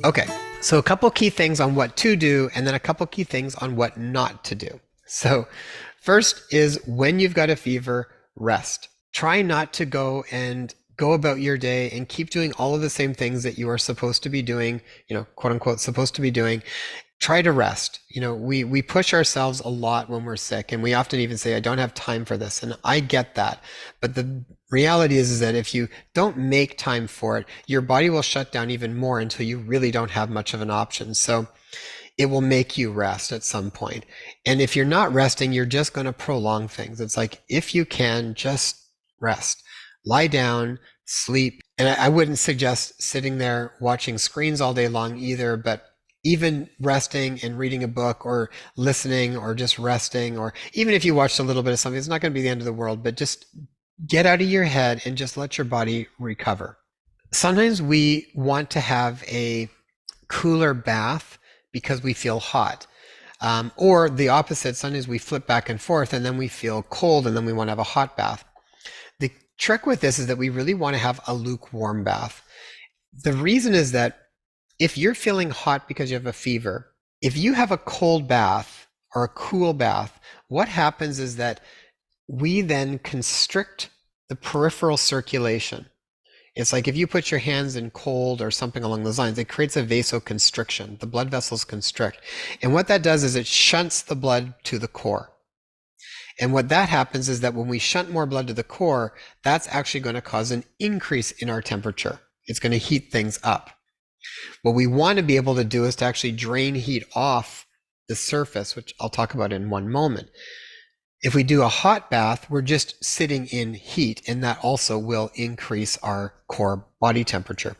Okay, so a couple key things on what to do, and then a couple key things on what not to do. So, first is when you've got a fever, rest. Try not to go about your day and keep doing all of the same things that you are supposed to be doing, quote unquote, supposed to be doing. Try to rest. We push ourselves a lot when we're sick, and we often even say, I don't have time for this. And I get that. But the reality is that if you don't make time for it, your body will shut down even more until you really don't have much of an option. So it will make you rest at some point. And if you're not resting, you're just going to prolong things. It's like, if you can, just rest. Lie down, sleep. And I wouldn't suggest sitting there watching screens all day long either, but even resting and reading a book or listening or just resting, or even if you watched a little bit of something, it's not going to be the end of the world, but just get out of your head and just let your body recover. Sometimes we want to have a cooler bath because we feel hot. Or the opposite, sometimes we flip back and forth and then we feel cold and then we want to have a hot bath. The trick with this is that we really want to have a lukewarm bath. The reason is that if you're feeling hot because you have a fever, if you have a cold bath or a cool bath, what happens is that we then constrict the peripheral circulation. It's like if you put your hands in cold or something along those lines, it creates a vasoconstriction. The blood vessels constrict. And what that does is it shunts the blood to the core. And what that happens is that when we shunt more blood to the core, that's actually going to cause an increase in our temperature. It's going to heat things up. What we want to be able to do is to actually drain heat off the surface, which I'll talk about in one moment. If we do a hot bath, we're just sitting in heat, and that also will increase our core body temperature.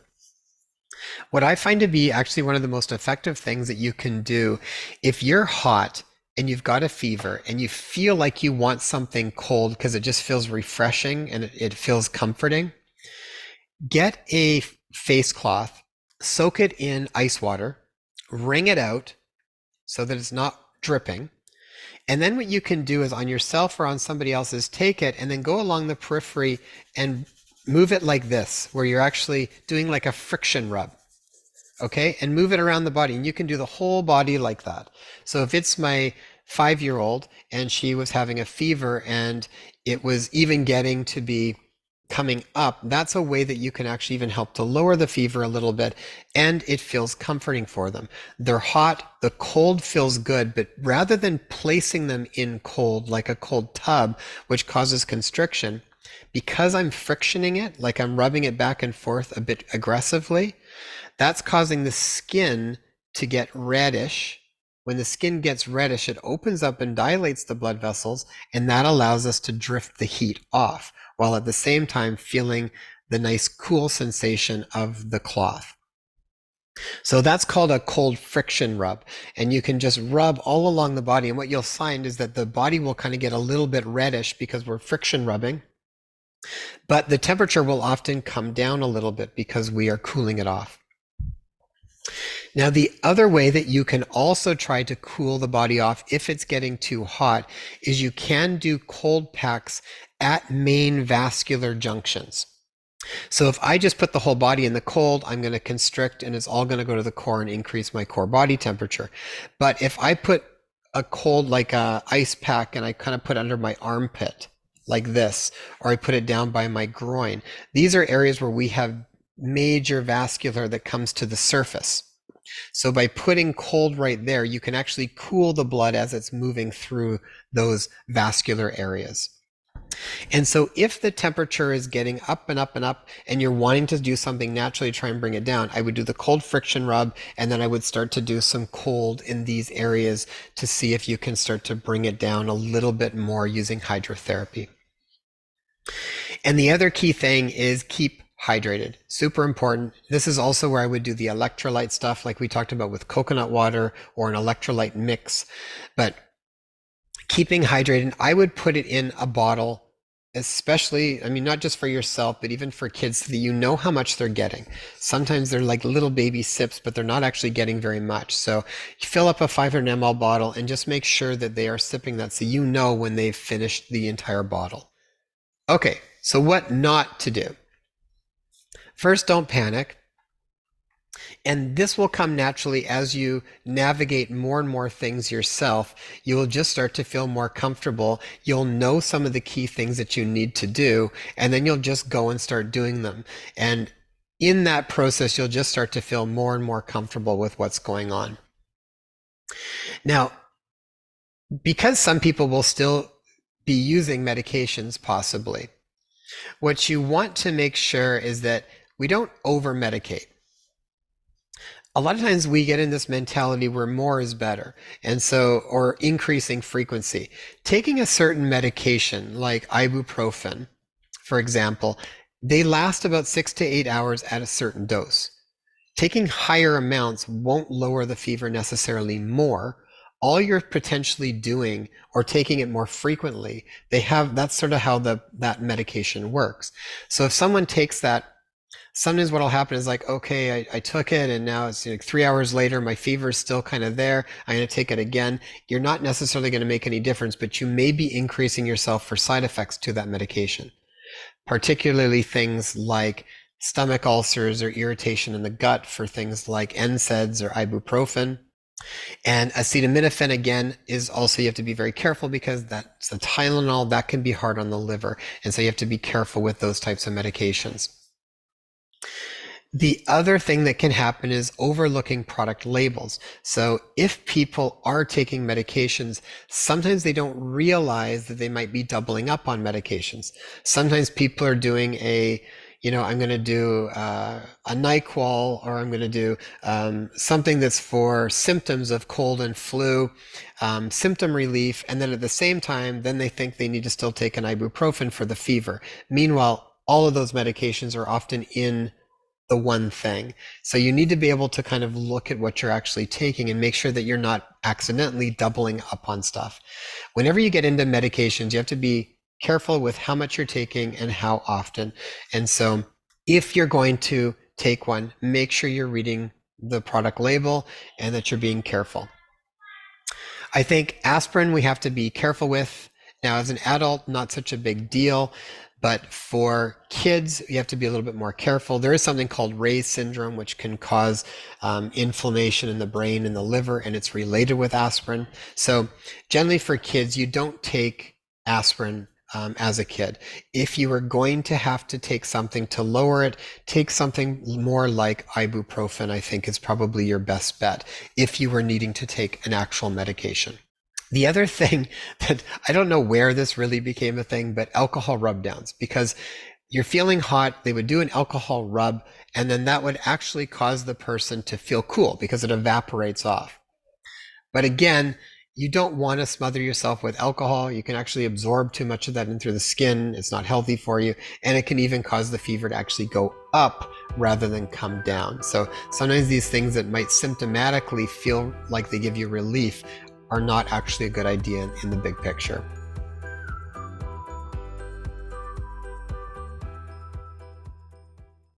What I find to be actually one of the most effective things that you can do, if you're hot and you've got a fever and you feel like you want something cold because it just feels refreshing and it feels comforting, get a face cloth, soak it in ice water, wring it out so that it's not dripping. And then what you can do is on yourself or on somebody else's, take it and then go along the periphery and move it like this, where you're actually doing like a friction rub. Okay, and move it around the body, and you can do the whole body like that. So if it's my 5-year-old and she was having a fever and it was even getting to be coming up, that's a way that you can actually even help to lower the fever a little bit, and it feels comforting for them. They're hot, the cold feels good, but rather than placing them in cold like a cold tub, which causes constriction, because I'm frictioning it, like I'm rubbing it back and forth a bit aggressively, that's causing the skin to get reddish. When the skin gets reddish, it opens up and dilates the blood vessels, and that allows us to drift the heat off, while at the same time feeling the nice cool sensation of the cloth. So that's called a cold friction rub. And you can just rub all along the body. And what you'll find is that the body will kind of get a little bit reddish because we're friction rubbing. But the temperature will often come down a little bit because we are cooling it off. Now, the other way that you can also try to cool the body off if it's getting too hot is you can do cold packs at main vascular junctions. So if I just put the whole body in the cold, I'm going to constrict and it's all going to go to the core and increase my core body temperature. But if I put a cold, like a ice pack, and I kind of put under my armpit like this, or I put it down by my groin, these are areas where we have major vascular that comes to the surface. So by putting cold right there, you can actually cool the blood as it's moving through those vascular areas. And so if the temperature is getting up and up and up and you're wanting to do something naturally to try and bring it down, I would do the cold friction rub, and then I would start to do some cold in these areas to see if you can start to bring it down a little bit more using hydrotherapy. And the other key thing is keep hydrated. Super important. This is also where I would do the electrolyte stuff like we talked about with coconut water or an electrolyte mix. But keeping hydrated, I would put it in a bottle, especially, I mean, not just for yourself, but even for kids, so that you know how much they're getting. Sometimes they're like little baby sips, but they're not actually getting very much. So you fill up a 500 ml bottle and just make sure that they are sipping that so you know when they've finished the entire bottle. Okay, so what not to do? First, don't panic. And this will come naturally as you navigate more and more things yourself. You will just start to feel more comfortable. You'll know some of the key things that you need to do, and then you'll just go and start doing them. And in that process, you'll just start to feel more and more comfortable with what's going on. Now, because some people will still be using medications, possibly, what you want to make sure is that we don't over medicate. A lot of times we get in this mentality where more is better, and so, or increasing frequency. Taking a certain medication like ibuprofen, for example, they last about 6 to 8 hours at a certain dose. Taking higher amounts won't lower the fever necessarily more. All you're potentially doing, or taking it more frequently, that's sort of how that medication works. So if someone takes that, sometimes what'll happen is like, okay, I took it and now it's like 3 hours later, my fever is still kind of there. I'm going to take it again. You're not necessarily going to make any difference, but you may be increasing yourself for side effects to that medication, particularly things like stomach ulcers or irritation in the gut for things like NSAIDs or ibuprofen. And acetaminophen, again, is also, you have to be very careful because that's the Tylenol, that can be hard on the liver. And so you have to be careful with those types of medications. The other thing that can happen is overlooking product labels. So if people are taking medications, sometimes they don't realize that they might be doubling up on medications. Sometimes people are doing I'm going to do a NyQuil, or I'm going to do something that's for symptoms of cold and flu, symptom relief, and then at the same time, then they think they need to still take an ibuprofen for the fever. Meanwhile, all of those medications are often in the one thing. So you need to be able to kind of look at what you're actually taking and make sure that you're not accidentally doubling up on stuff. Whenever you get into medications, you have to be careful with how much you're taking and how often. And so if you're going to take one, make sure you're reading the product label and that you're being careful. I think aspirin we have to be careful with. Now, as an adult, not such a big deal. But for kids, you have to be a little bit more careful. There is something called Ray's syndrome, which can cause inflammation in the brain and the liver, and it's related with aspirin. So generally for kids, you don't take aspirin as a kid. If you are going to have to take something to lower it, take something more like ibuprofen, I think is probably your best bet if you were needing to take an actual medication. The other thing that I don't know where this really became a thing, but alcohol rub downs, because you're feeling hot, they would do an alcohol rub, and then that would actually cause the person to feel cool because it evaporates off. But again, you don't want to smother yourself with alcohol. You can actually absorb too much of that in through the skin. It's not healthy for you. And it can even cause the fever to actually go up rather than come down. So sometimes these things that might symptomatically feel like they give you relief are not actually a good idea in the big picture.